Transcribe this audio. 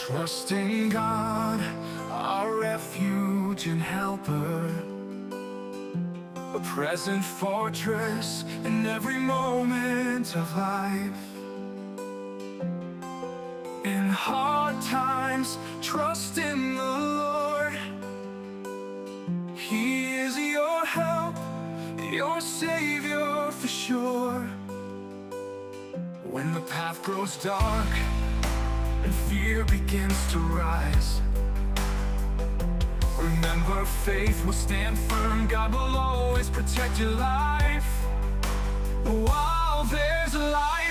Trusting God, our refuge and helper, a present fortress in every moment of life. In hard times, trust in the Lord. He is your help, your Savior for sure. When the path grows dark and fear begins to rise, remember faith will stand firm. God will always protect your life. While there's a light